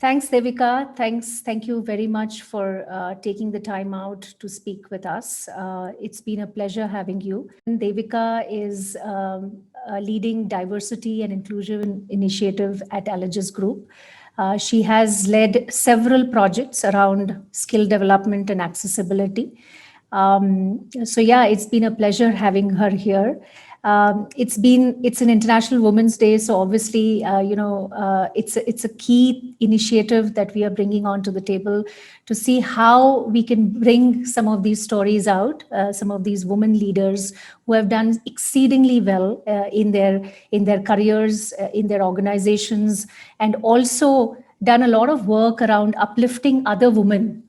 Thanks, Devika. Thank you very much for taking the time out to speak with us. It's been a pleasure having you. Devika is leading diversity and inclusion initiative at Allegis Group. She has led several projects around skill development and accessibility. So yeah, it's been a pleasure having her here. It's an International Women's Day, so obviously, it's a key initiative that we are bringing onto the table to see how we can bring some of these stories out, some of these women leaders who have done exceedingly well in their careers, in their organizations, and also done a lot of work around uplifting other women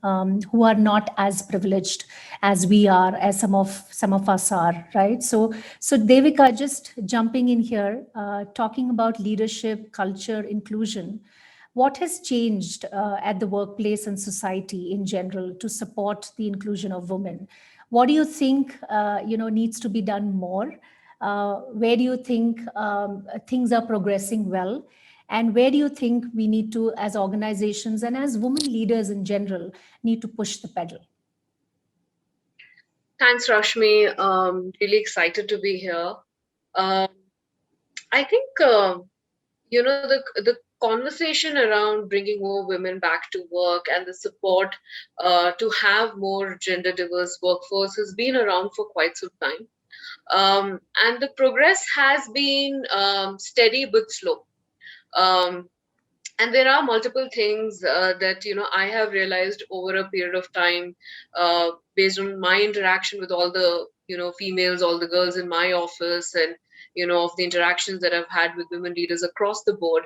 who are not as privileged as we are, as some of us are, right? So Devika, just jumping in here, talking about leadership, culture, inclusion. What has changed at the workplace and society in general to support the inclusion of women? What do you think needs to be done more? Where do you think things are progressing well? And where do you think we need to, as organizations and as women leaders in general, need to push the pedal? Thanks, Rashmi. Really excited to be here. Um, I think the conversation around bringing more women back to work and the support to have more gender diverse workforce has been around for quite some time, and the progress has been steady but slow. Um, and there are multiple things that I have realized over a period of time, based on my interaction with all the females, all the girls in my office, and of the interactions that I've had with women leaders across the board.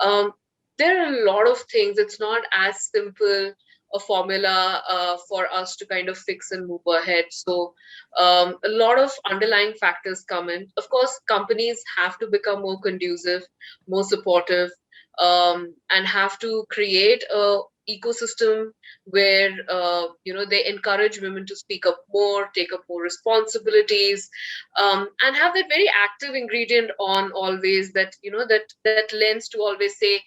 um, there are a lot of things. It's not as simple a formula for us to kind of fix and move ahead. So a lot of underlying factors come in. Of course, companies have to become more conducive, more supportive, and have to create a ecosystem where they encourage women to speak up more, take up more responsibilities, and have that very active ingredient on always, that that lens to always say,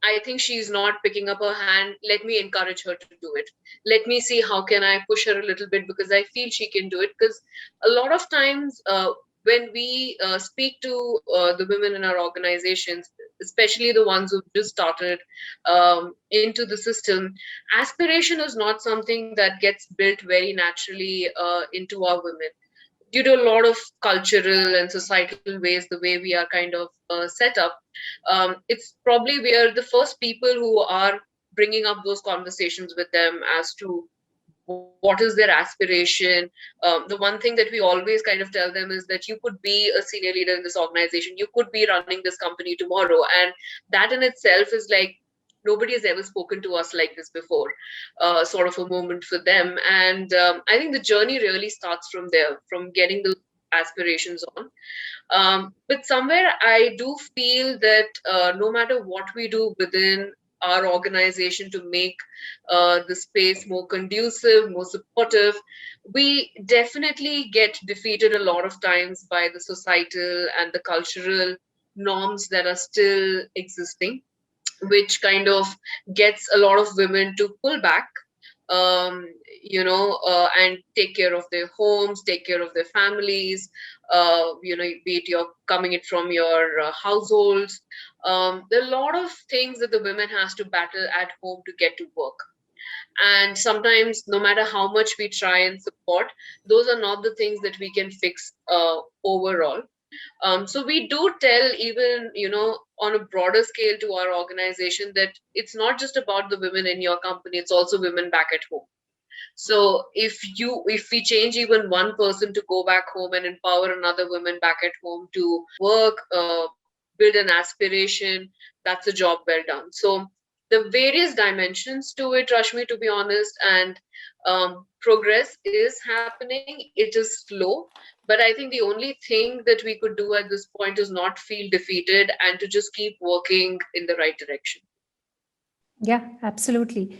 I think she's not picking up her hand, let me encourage her to do it, let me see how can I push her a little bit, because I feel she can do it. Because a lot of times, when we speak to the women in our organizations, especially the ones who've just started into the system, aspiration is not something that gets built very naturally into our women, due to a lot of cultural and societal ways, the way we are kind of set up. It's probably we are the first people who are bringing up those conversations with them as to what is their aspiration. The one thing that we always kind of tell them is that you could be a senior leader in this organization, you could be running this company tomorrow, and that in itself is like, nobody has ever spoken to us like this before, sort of a moment for them. And I think the journey really starts from there, from getting those aspirations on. But somewhere I do feel that no matter what we do within our organization to make the space more conducive, more supportive, we definitely get defeated a lot of times by the societal and the cultural norms that are still existing, which kind of gets a lot of women to pull back, um, and take care of their homes, take care of their families, be it you're coming it from your households. There are a lot of things that the women has to battle at home to get to work. And sometimes, no matter how much we try and support, those are not the things that we can fix overall. So we do tell, even on a broader scale, to our organization, that it's not just about the women in your company, it's also women back at home. So if we change even one person to go back home and empower another woman back at home to work, build an aspiration, that's a job well done. So the various dimensions to it, Rashmi, to be honest, and progress is happening. It is slow, but I think the only thing that we could do at this point is not feel defeated and to just keep working in the right direction. Yeah, absolutely.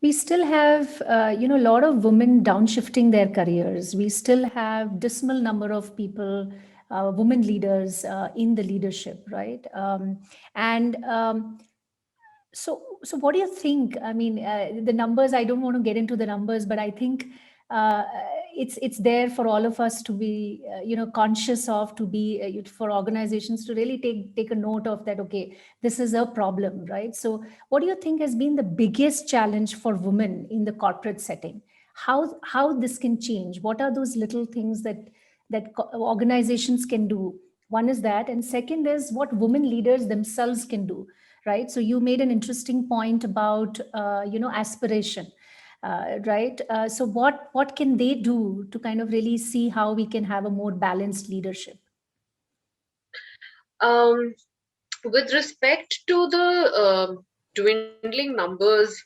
We still have, a lot of women downshifting their careers. We still have dismal number of people, women leaders in the leadership, right? And So what do you think? I mean, the numbers, I don't want to get into the numbers, but I think uh, it's there for all of us to be, conscious of, to be, for organizations to really take a note of that. Okay, this is a problem, right? So what do you think has been the biggest challenge for women in the corporate setting? How this can change? What are those little things that organizations can do? One is that, and second is what women leaders themselves can do, right? So you made an interesting point about aspiration, right? So what can they do to kind of really see how we can have a more balanced leadership? Um, with respect to the dwindling numbers,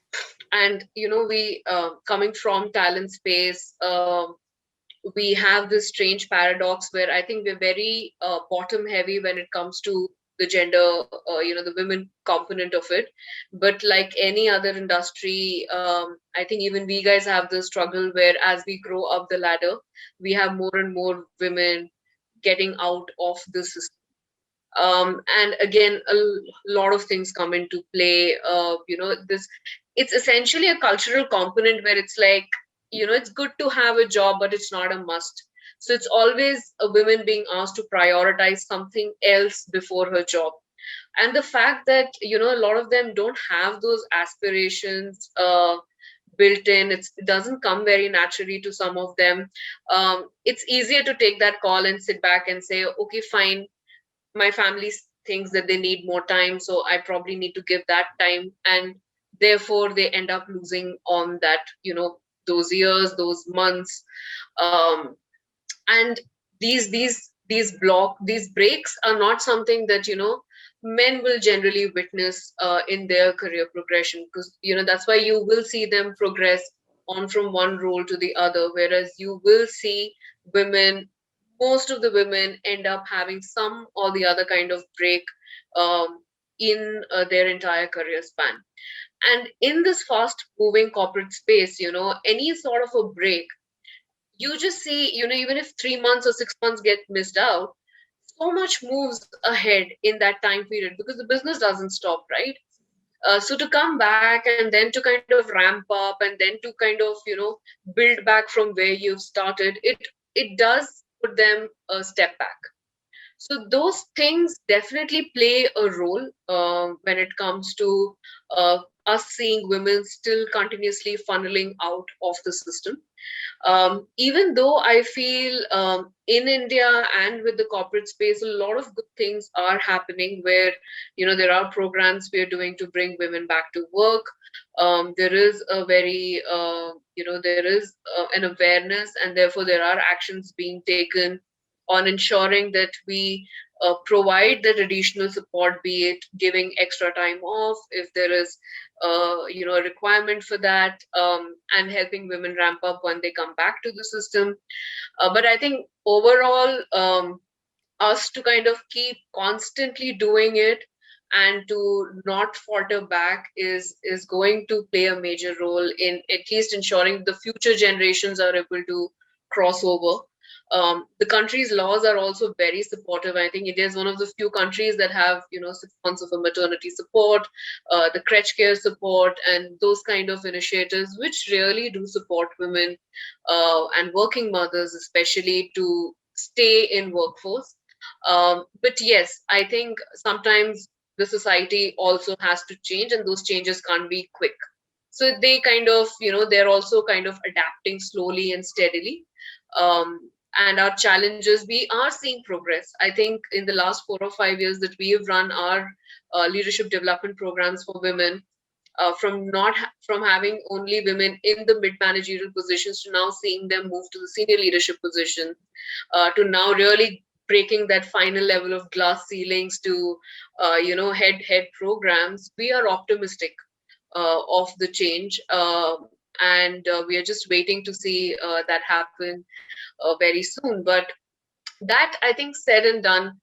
and we coming from talent space, we have this strange paradox where I think we're very bottom heavy when it comes to the gender, the women component of it. But like any other industry, I think even we guys have the struggle where as we grow up the ladder, we have more and more women getting out of the system. And again, lot of things come into play. This it's essentially a cultural component where it's like, it's good to have a job, but it's not a must. So it's always a woman being asked to prioritize something else before her job. And the fact that, a lot of them don't have those aspirations built in, it doesn't come very naturally to some of them. It's easier to take that call and sit back and say, okay, fine, my family thinks that they need more time, so I probably need to give that time, and therefore they end up losing on that, those years, those months. um, and these breaks are not something that, men will generally witness in their career progression, because that's why you will see them progress on from one role to the other, whereas you will see women, most of the women end up having some or the other kind of break in their entire career span. And in this fast moving corporate space, any sort of a break, you just see, even if 3 months or 6 months get missed out, so much moves ahead in that time period because the business doesn't stop, right? So to come back and then to kind of ramp up and then to kind of, build back from where you've started, it does put them a step back. So those things definitely play a role when it comes to us seeing women still continuously funneling out of the system. Even though I feel in India and with the corporate space, a lot of good things are happening where, there are programs we are doing to bring women back to work. There is a very, there is an awareness, and therefore there are actions being taken on ensuring that we provide that additional support, be it giving extra time off if there is a requirement for that, and helping women ramp up when they come back to the system. But I think overall, us to kind of keep constantly doing it and to not falter back is going to play a major role in at least ensuring the future generations are able to cross over. The country's laws are also very supportive. I think India is one of the few countries that have, 6 months of a maternity support, the crèche care support, and those kind of initiatives, which really do support women and working mothers, especially to stay in workforce. But yes, I think sometimes the society also has to change, and those changes can't be quick. So they kind of, they're also kind of adapting slowly and steadily. And our challenges, we are seeing progress. I think in the last 4 or 5 years that we have run our leadership development programs for women, from having only women in the mid managerial positions to now seeing them move to the senior leadership position, to now really breaking that final level of glass ceilings to head programs. We are optimistic of the change, and we are just waiting to see that happen very soon. But that, I think, said and done,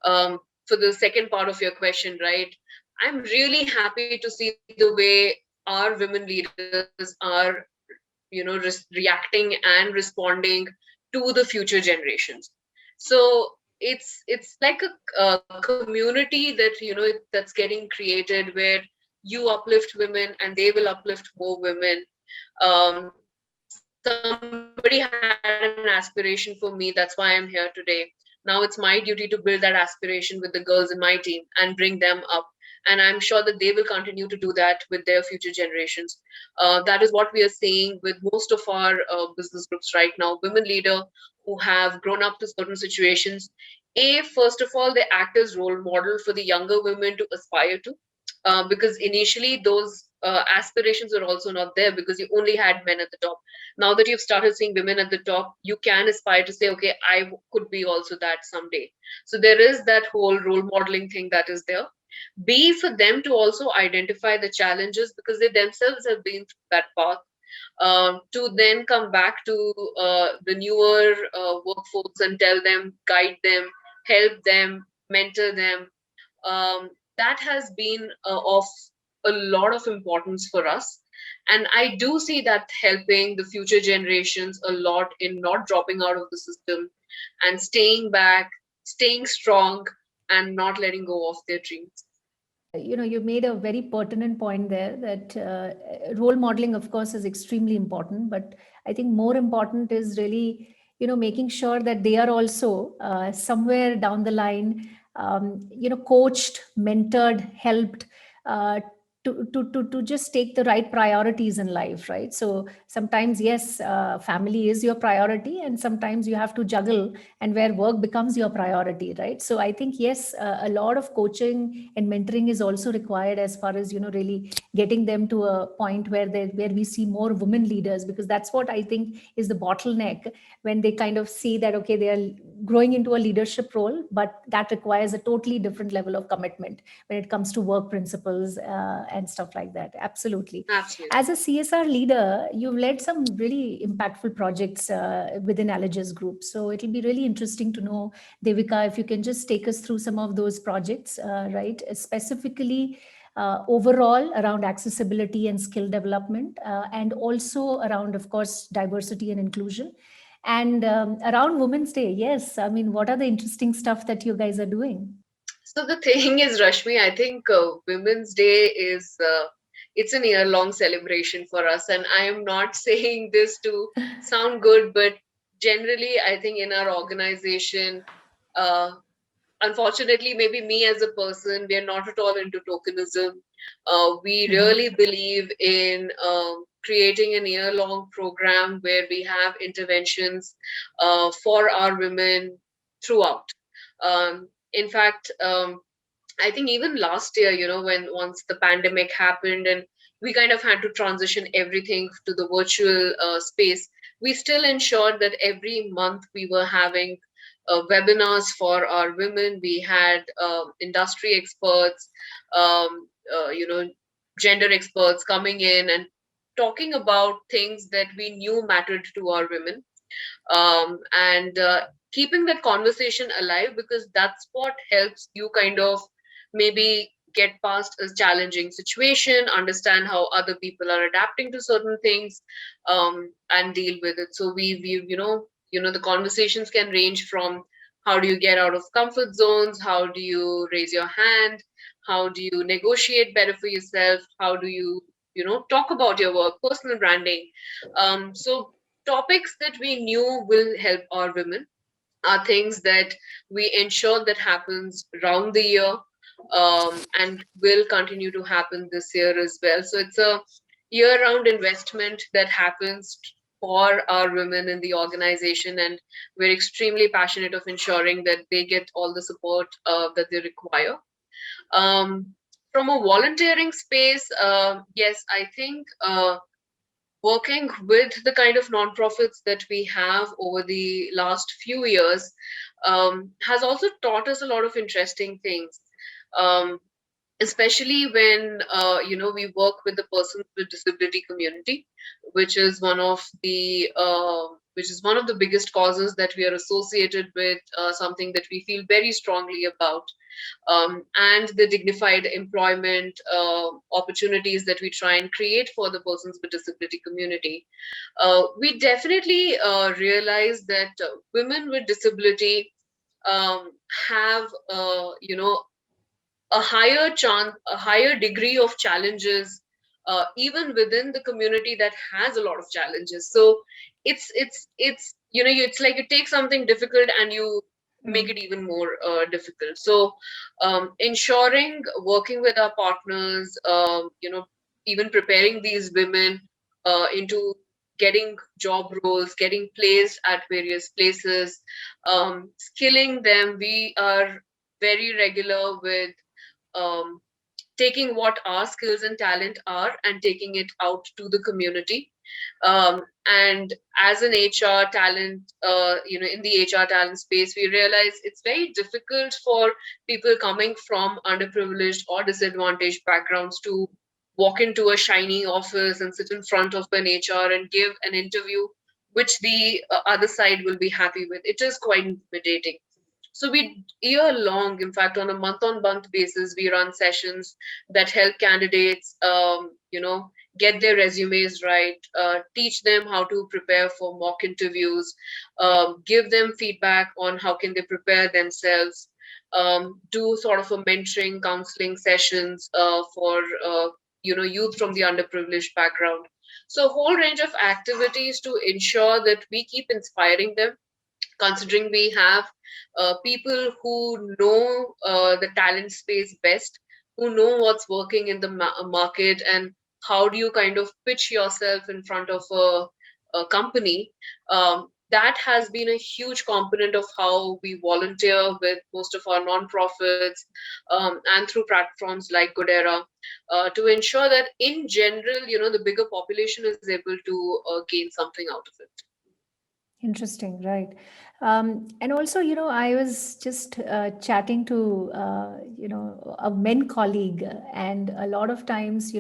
for the second part of your question, right? I'm really happy to see the way our women leaders are, reacting and responding to the future generations. So it's like a community that, that's getting created where you uplift women and they will uplift more women. Somebody had an aspiration for me, that's why I'm here today. Now it's my duty to build that aspiration with the girls in my team and bring them up. And I'm sure that they will continue to do that with their future generations. That is what we are seeing with most of our business groups right now. Women leader who have grown up to certain situations. First of all, they act as role model for the younger women to aspire to, because initially those aspirations were also not there because you only had men at the top. Now that you've started seeing women at the top, you can aspire to say, okay, could be also that someday. So there is that whole role modeling thing that is there. B, for them to also identify the challenges because they themselves have been through that path, to then come back to the newer workforce and tell them, guide them, help them, mentor them. That has been of a lot of importance for us. And I do see that helping the future generations a lot in not dropping out of the system and staying back, staying strong, and not letting go of their dreams. You made a very pertinent point there that role modeling, of course, is extremely important. But I think more important is really, making sure that they are also somewhere down the line, coached, mentored, helped. To just take the right priorities in life, right? So sometimes, yes, family is your priority, and sometimes you have to juggle, and where work becomes your priority, right? So I think, yes, a lot of coaching and mentoring is also required as far as, really getting them to a point where we see more women leaders, because that's what I think is the bottleneck, when they kind of see that, okay, they are growing into a leadership role, but that requires a totally different level of commitment when it comes to work principles and stuff like that. Absolutely. Absolutely. As a CSR leader, you've led some really impactful projects within Allegis Group. So it'll be really interesting to know, Devika, if you can just take us through some of those projects, right? Specifically, overall around accessibility and skill development, and also around, of course, diversity and inclusion. And around Women's Day, yes. I mean, what are the interesting stuff that you guys are doing? So the thing is, Rashmi, I think Women's Day is it's an year-long celebration for us, and I am not saying this to sound good, but generally, I think in our organization, uh, unfortunately, maybe me as a person, we are not at all into tokenism. We really Mhm. believe in creating an year-long program where we have interventions for our women throughout. In fact, I think even last year, when once the pandemic happened and we kind of had to transition everything to the virtual space, we still ensured that every month we were having webinars for our women. We had industry experts, um, uh, you know, gender experts coming in and talking about things that we knew mattered to our women, and keeping that conversation alive, because that's what helps you kind of maybe get past a challenging situation, understand how other people are adapting to certain things, and deal with it. So we the conversations can range from how do you get out of comfort zones, how do you raise your hand, how do you negotiate better for yourself, how do you talk about your work, personal branding. So topics that we knew will help our women are things that we ensure that happens round the year, and will continue to happen this year as well. So it's a year-round investment that happens for our women in the organization, and we're extremely passionate of ensuring that they get all the support that they require. Um, from a volunteering space, yes, I think working with the kind of nonprofits that we have over the last few years has also taught us a lot of interesting things. Um, Especially when we work with the persons with disability community, which is one of the biggest causes that we are associated with, something that we feel very strongly about, and the dignified employment opportunities that we try and create for the persons with disability community. We definitely realize that women with disability um, have a higher degree of challenges, even within the community that has a lot of challenges. So it's it's like you take something difficult and you make it Right. even more difficult. So ensuring working with our partners, even preparing these women into getting job roles, getting placed at various places, skilling them. We are very regular with um, taking what our skills and talent are and taking it out to the community. And as an HR talent, in the HR talent space, we realize it's very difficult for people coming from underprivileged or disadvantaged backgrounds to walk into a shiny office and sit in front of an HR and give an interview which the other side will be happy with. It is quite intimidating. So we year long, in fact, on a month-on-month basis, we run sessions that help candidates, get their resumes right, teach them how to prepare for mock interviews, give them feedback on how can they prepare themselves, do sort of a mentoring, counseling sessions for youth from the underprivileged background. So a whole range of activities to ensure that we keep inspiring them, considering we have people who know the talent space best, who know what's working in the market, and how do you kind of pitch yourself in front of a company. That has been a huge component of how we volunteer with most of our nonprofits, and through platforms like Goodera, to ensure that in general, the bigger population is able to gain something out of it. Interesting, right. And also, I was just chatting to, a men colleague, and a lot of times,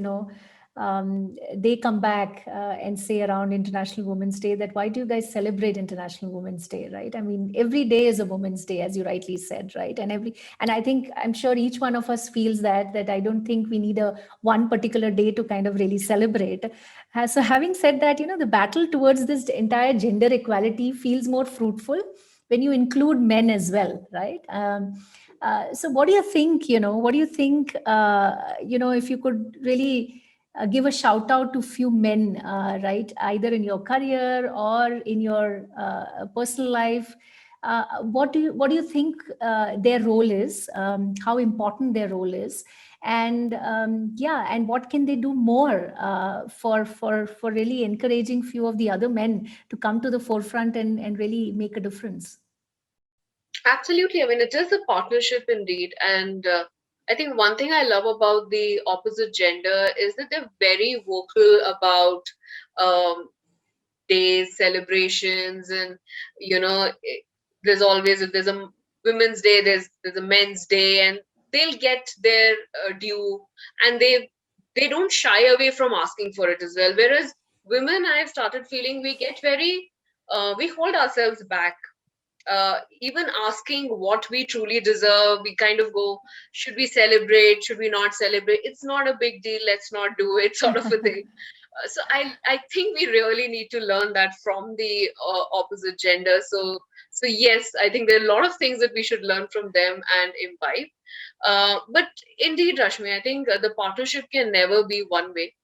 they come back and say around International Women's Day that why do you guys celebrate International Women's Day, right? I mean, every day is a Women's Day, as you rightly said, right? And I think I'm sure each one of us feels that I don't think we need a one particular day to kind of really celebrate. So having said that, the battle towards this entire gender equality feels more fruitful when you include men as well, right? So what do you think, what do you think, if you could really give a shout out to few men, right, either in your career or in your personal life, what do you think their role is, how important their role is, and yeah, and what can they do more for really encouraging few of the other men to come to the forefront and really make a difference? Absolutely. I mean, it is a partnership indeed. And I think one thing I love about the opposite gender is that they're very vocal about um, days, celebrations, and there's always, if there's a women's day, there's a men's day, and they'll get their due, and they don't shy away from asking for it as well. Whereas women, I've started feeling we get very we hold ourselves back, even asking what we truly deserve. We kind of go, should we celebrate? Should we not celebrate? It's not a big deal. Let's not do it, sort of a thing. So I think we really need to learn that from the opposite gender. So yes, I think there are a lot of things that we should learn from them and imbibe. But indeed, Rashmi, I think the partnership can never be one way.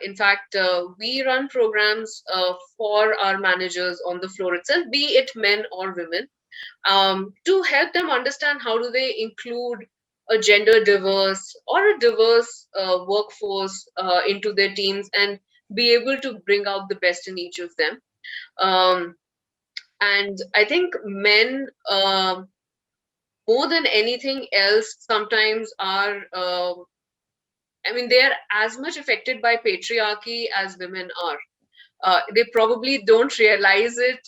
In fact, we run programs for our managers on the floor itself, be it men or women, to help them understand how do they include a gender diverse or a diverse workforce into their teams and be able to bring out the best in each of them. Um, and I think men, more than anything else, sometimes are, I mean, they're as much affected by patriarchy as women are. They probably don't realize it,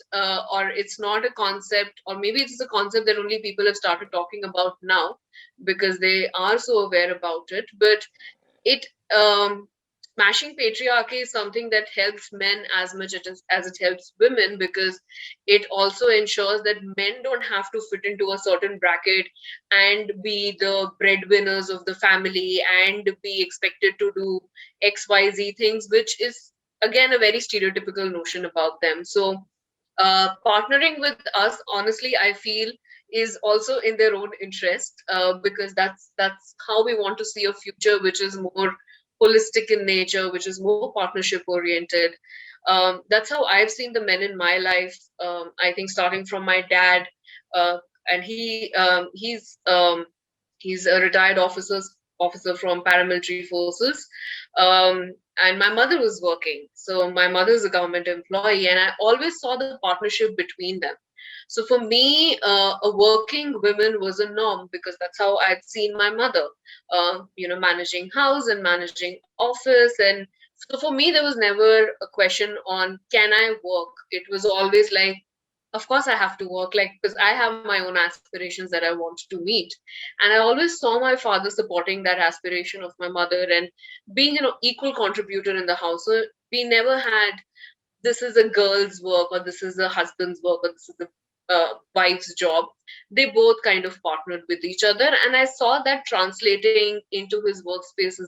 or it's not a concept, or maybe it's a concept that only people have started talking about now because they are so aware about it. But it smashing patriarchy is something that helps men as much as it helps women, because it also ensures that men don't have to fit into a certain bracket and be the breadwinners of the family and be expected to do xyz things, which is again a very stereotypical notion about them. So partnering with us, honestly, I feel is also in their own interest, because that's how we want to see a future which is more holistic in nature, which is more partnership oriented. That's how I've seen the men in my life. I think starting from my dad, uh, and he's a retired officer from paramilitary forces, and my mother was working. So my mother is a government employee, and I always saw the partnership between them. So for me, a working woman was a norm because that's how I'd seen my mother, managing house and managing office. And so for me, there was never a question on can I work. It was always like, of course I have to work, like, because I have my own aspirations that I want to meet. And I always saw my father supporting that aspiration of my mother and being an equal contributor in the house. So we never had this is a girl's work or this is a husband's work or this is a wife's job. They both kind of partnered with each other, and I saw that translating into his workspaces,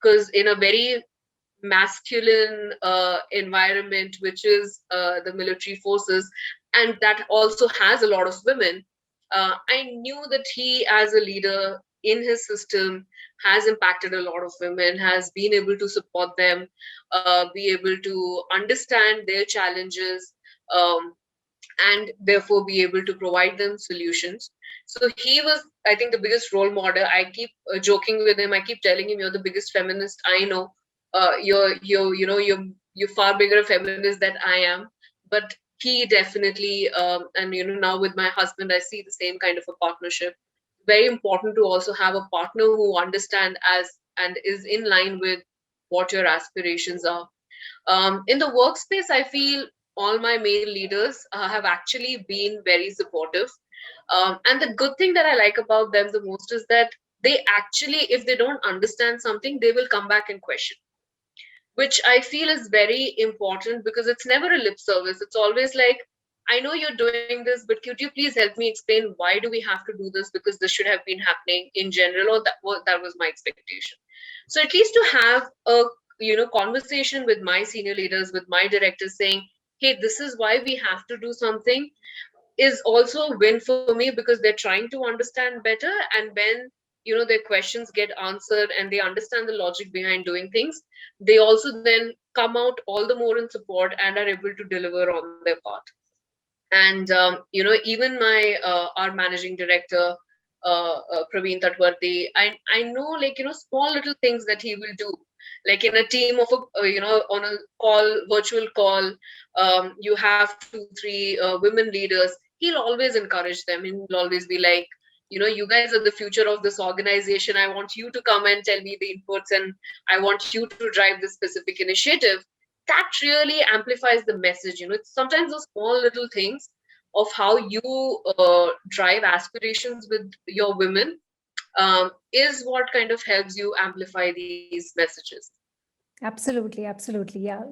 because in a very masculine environment, which is the military forces, and that also has a lot of women. I knew that he, as a leader in his system, has impacted a lot of women, has been able to support them, be able to understand their challenges, um, and therefore be able to provide them solutions. So he was, I think, the biggest role model. I keep joking with him. I keep telling him, "You're the biggest feminist I know. You're far bigger a feminist than I am." But he definitely, and now with my husband, I see the same kind of a partnership. Very important to also have a partner who understand as and is in line with what your aspirations are. In the workspace, I feel all my male leaders have actually been very supportive. And the good thing that I like about them the most is that they actually, if they don't understand something, they will come back and question, which I feel is very important because it's never a lip service. It's always like, I know you're doing this, but could you please help me explain why do we have to do this? Because this should have been happening in general, or that was my expectation. So at least to have a conversation with my senior leaders, with my directors, saying, "Hey, this is why we have to do something," is also a win for me because they're trying to understand better. And when their questions get answered and they understand the logic behind doing things, they also then come out all the more in support and are able to deliver on their part. And even my our managing director, Praveen Tatwarti, I know, like, small little things that he will do, like in a team of on a virtual call, you have two three women leaders. He'll always encourage them, and he'll always be like, you guys are the future of this organization. I want you to come and tell me the inputs, and I want you to drive this specific initiative. That really amplifies the message. It's sometimes those small little things of how you drive aspirations with your women, is what kind of helps you amplify these messages. Absolutely, absolutely. Yeah.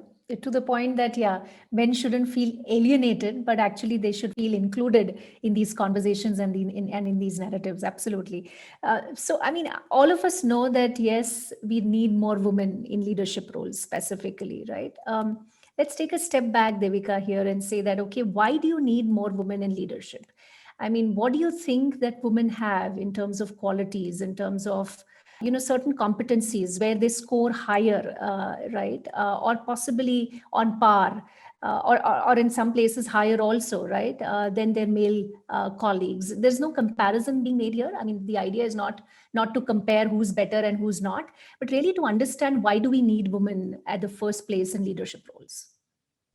To the point that, yeah, men shouldn't feel alienated, but actually they should feel included in these conversations and in these narratives. Absolutely. So, I mean, all of us know that, yes, we need more women in leadership roles specifically, right? Let's take a step back, Devika, here and say that, okay, why do you need more women in leadership? I mean, what do you think that women have in terms of qualities, in terms of certain competencies where they score higher, right, or possibly on par, or in some places higher also, right, than their male colleagues. There's no comparison being made here. I mean, the idea is not to compare who's better and who's not, but really to understand why do we need women at the first place in leadership roles.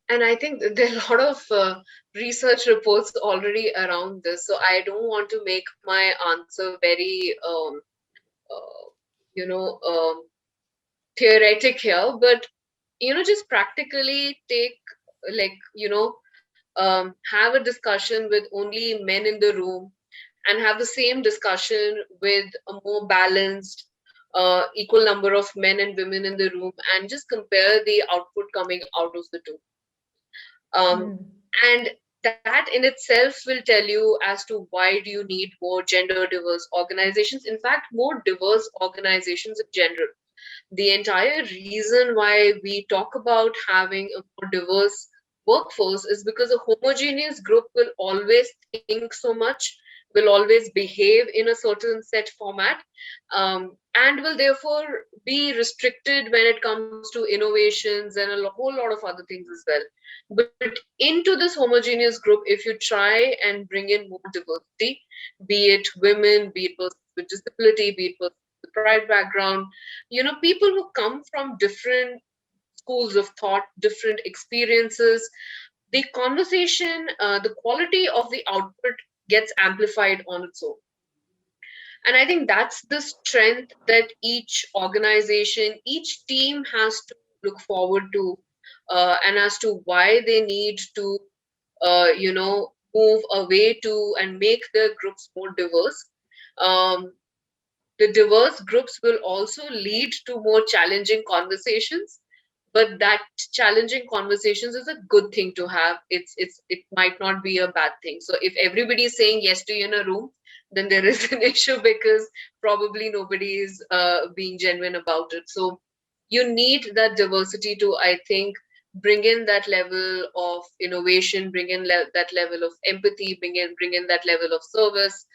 And I think that there are a lot of research reports already around this. So I don't want to make my answer very, uh, you know, theoretic here, but just practically take, like, have a discussion with only men in the room and have the same discussion with a more balanced, equal number of men and women in the room, and just compare the output coming out of the two. Um, Hmm. and that in itself will tell you as to why do you need more gender diverse organizations. In fact, more diverse organizations in general. The entire reason why we talk about having a more diverse workforce is because a homogeneous group will always think so much, will always behave in a certain set format, and will therefore be restricted when it comes to innovations and a whole lot of other things as well. But into this homogeneous group, if you try and bring in more diversity, be it women, be it persons with disability, be it persons with pride background, people who come from different schools of thought, different experiences, the conversation, the quality of the output gets amplified on its own. And I think that's the strength that each organization, each team has to look forward to, and as to why they need to, move away to and make their groups more diverse. Um, the diverse groups will also lead to more challenging conversations, but that challenging conversations is a good thing to have. It might not be a bad thing. So if everybody is saying yes to you in a room, then there is an issue, because probably nobody is being genuine about it. So you need that diversity to, I think, bring in that level of innovation, bring in that level of empathy, bring in that level of service.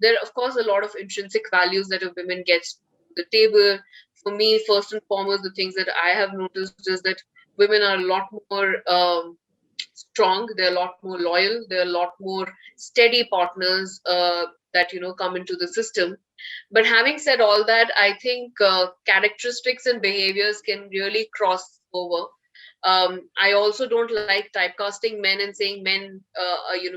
There are, of course, a lot of intrinsic values that a women gets to the table. For me, first and foremost, the things that I have noticed is that women are a lot more strong. They're a lot more loyal. They're a lot more steady partners that come into the system. But having said all that, I think characteristics and behaviors can really cross over. I also don't like typecasting men and saying men,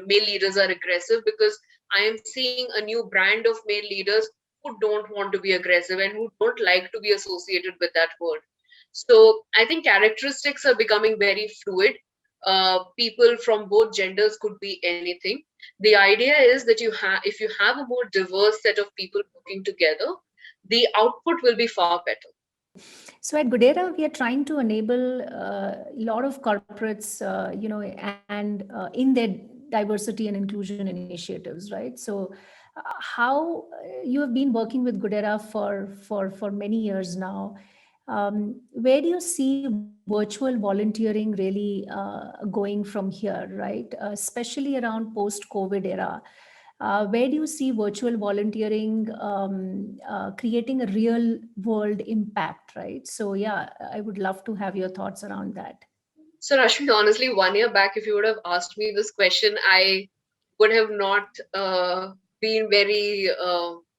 male leaders are aggressive, because I am seeing a new brand of male leaders who don't want to be aggressive and who don't like to be associated with that word. So I think characteristics are becoming very fluid. People from both genders could be anything. The idea is that if you have a more diverse set of people working together, the output will be far better. So at Goodera, we are trying to enable a lot of corporates, and in their diversity and inclusion initiatives, right? So, how you have been working with Goodera for many years now. Where do you see virtual volunteering really going from here, right? Especially around post-COVID era. Where do you see virtual volunteering creating a real world impact, right? So, yeah, I would love to have your thoughts around that. So, Rashmi, honestly, 1 year back, if you would have asked me this question, I would have not been very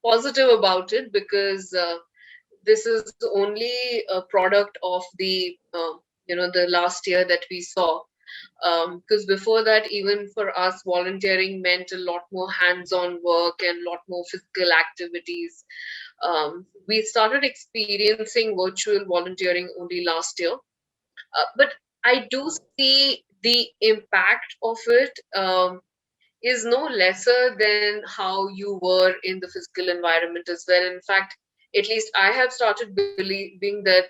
positive about it, because this is only a product of the last year that we saw. Because before that, even for us, volunteering meant a lot more hands-on work and a lot more physical activities. We started experiencing virtual volunteering only last year, but I do see the impact of it is no lesser than how you were in the physical environment as well. In fact, at least I have started believing that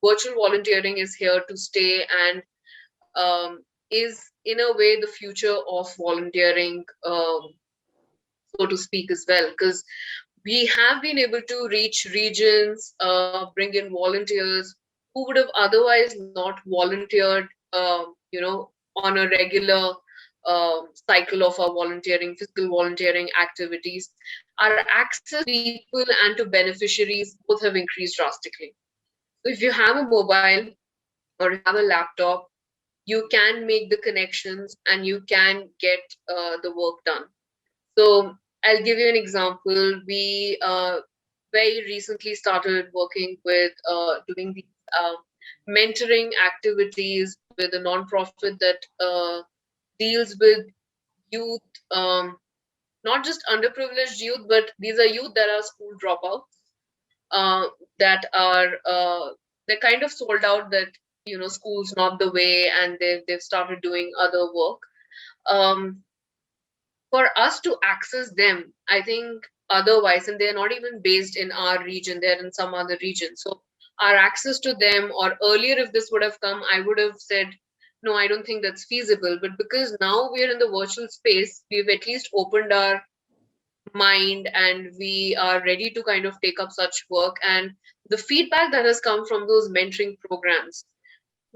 virtual volunteering is here to stay, and is in a way the future of volunteering, so to speak, as well. Because we have been able to reach regions, bring in volunteers who would have otherwise not volunteered, on a regular cycle of our volunteering, physical volunteering activities. Our access to people and to beneficiaries both have increased drastically. So if you have a mobile or you have a laptop, you can make the connections and you can get the work done. So I'll give you an example. We very recently started working with doing these mentoring activities with a nonprofit that deals with youth, not just underprivileged youth, but these are youth that are school dropouts, that are they're kind of sold out, that school's not the way, and they've started doing other work. Um, for us to access them, I think otherwise, and they're not even based in our region, they're in some other region. So our access to them, or earlier, if this would have come, I would have said, no, I don't think that's feasible. But because now we're in the virtual space, we've at least opened our mind and we are ready to kind of take up such work. And the feedback that has come from those mentoring programs,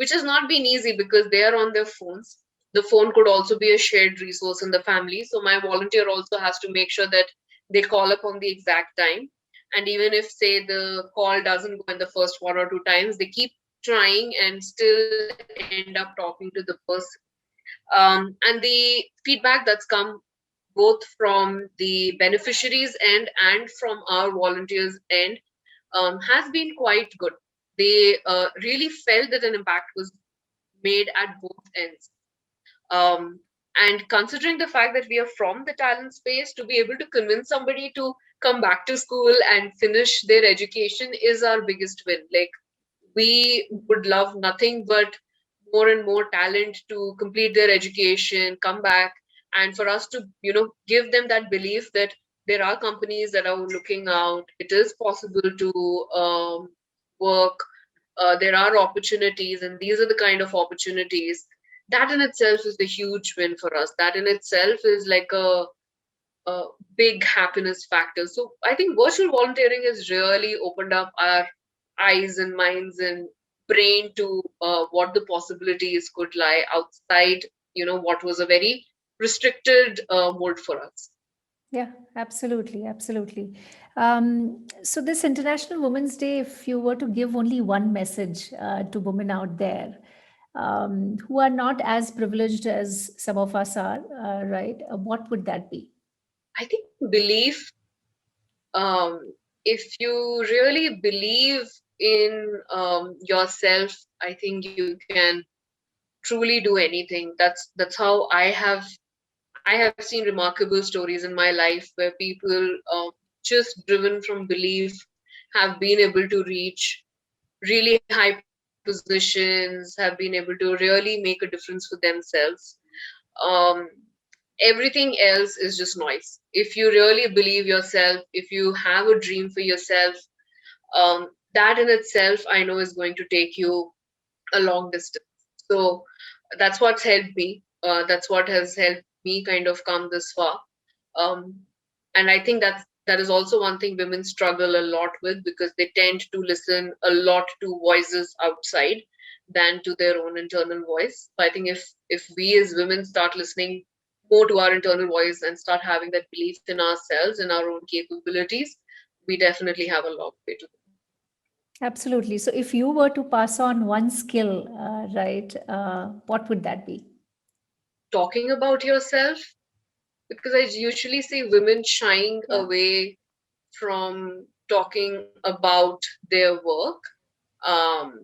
which has not been easy because they are on their phones. The phone could also be a shared resource in the family. So my volunteer also has to make sure that they call up on the exact time. And even if, say, the call doesn't go in the first one or two times, they keep trying and still end up talking to the person. And the feedback that's come both from the beneficiaries and from our volunteers end has been quite good. They really felt that an impact was made at both ends. Um, and considering the fact that we are from the talent space, to be able to convince somebody to come back to school and finish their education is our biggest win. Like, we would love nothing but more and more talent to complete their education, come back, and for us to, give them that belief that there are companies that are looking out. It is possible to work. There are opportunities, and these are the kind of opportunities. That in itself is the huge win for us. That in itself is like a big happiness factor. So I think virtual volunteering has really opened up our eyes and minds and brain to what the possibilities could lie outside, what was a very restricted mold for us. Yeah, absolutely, absolutely. So this International Women's Day, if you were to give only one message to women out there who are not as privileged as some of us are, right? What would that be? I think belief, if you really believe in yourself, I think you can truly do anything. That's how I have seen remarkable stories in my life where people, just driven from belief, have been able to reach really high positions, have been able to really make a difference for themselves. Um, Everything else is just noise. If you really believe yourself, if you have a dream for yourself, that in itself, I know, is going to take you a long distance. So that's what's helped me. That's what has helped me kind of come this far. Um, and I think that is also one thing women struggle a lot with, because they tend to listen a lot to voices outside than to their own internal voice. So I think if we as women start listening more to our internal voice and start having that belief in ourselves and our own capabilities, we definitely have a long way to go. Absolutely. So if you were to pass on one skill, right, what would that be? Talking about yourself, because I usually see women shying Yeah. away from talking about their work. Um,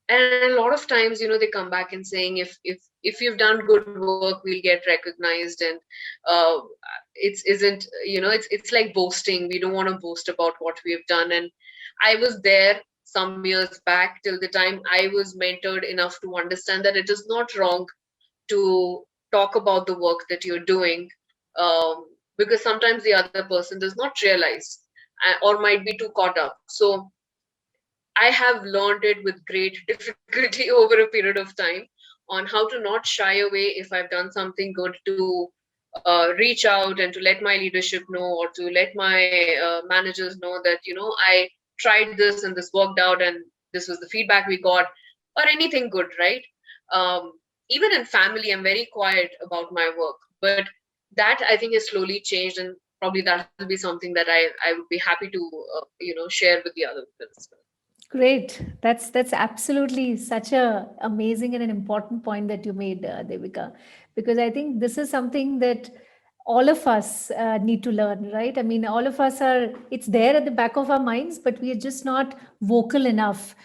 and a lot of times, they come back and saying, if you've done good work, we'll get recognized. And uh, it's like boasting. We don't want to boast about what we have done. And I was there some years back, till the time I was mentored enough to understand that it is not wrong to talk about the work that you're doing, because sometimes the other person does not realize, or might be too caught up. So I have learned it with great difficulty over a period of time on how to not shy away if I've done something good, to reach out and to let my leadership know, or to let my managers know that, I tried this and this worked out and this was the feedback we got, or anything good, right? Um, Even in family, I'm very quiet about my work, but that I think has slowly changed, and probably that will be something that I would be happy to share with the other people as well. Great. That's absolutely such a amazing and an important point that you made, Devika, because I think this is something that all of us need to learn, right? I mean, all of us are. It's there at the back of our minds, but we are just not vocal enough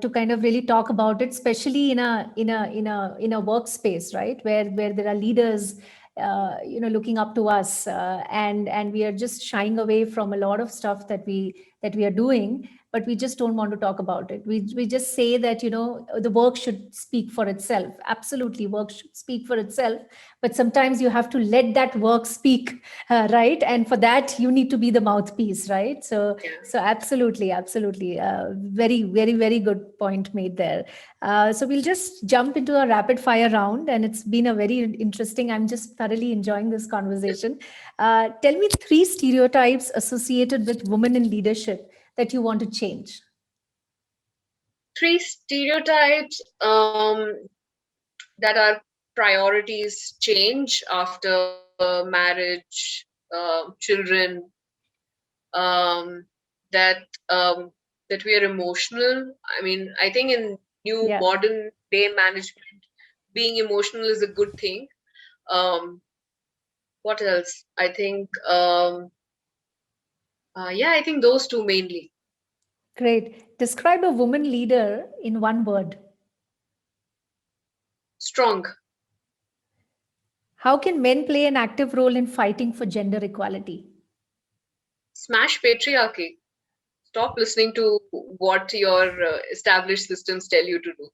to kind of really talk about it, especially in a workspace, right, where there are leaders. Looking up to us, and we are just shying away from a lot of stuff that we are doing, but we just don't want to talk about it. We just say that the work should speak for itself. Absolutely, work should speak for itself, but sometimes you have to let that work speak, right? And for that you need to be the mouthpiece, right? So Yeah. so absolutely, absolutely, very, very, very good point made there. So we'll just jump into a rapid fire round, and it's been a very interesting. I'm just thoroughly enjoying this conversation. Tell me three stereotypes associated with women in leadership that you want to change. Three stereotypes that our priorities change after marriage, children, um, that that we are emotional. I mean, I think in new Yeah, modern day management, being emotional is a good thing. Um, what else? I think, yeah, I think those two mainly. great. Describe a woman leader in one word. Strong. How can men play an active role in fighting for gender equality? Smash patriarchy. Stop listening to what your established systems tell you to do.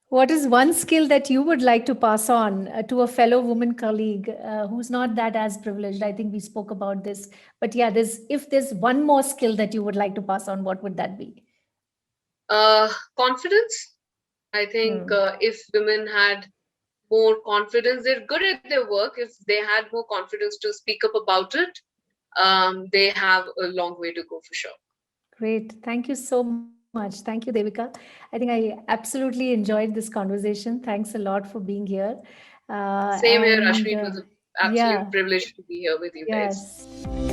What is one skill that you would like to pass on to a fellow woman colleague who's not that as privileged? I think we spoke about this, but yeah, if there's one more skill that you would like to pass on, what would that be? Confidence. I think Hmm. if women had more confidence, they're good at their work. If they had more confidence to speak up about it, they have a long way to go for sure. Great. Thank you so much. Thank you, Devika. I think I absolutely enjoyed this conversation. Thanks a lot for being here. Same here, And Ashmi. It was an yeah, absolute privilege to be here with you guys. yes.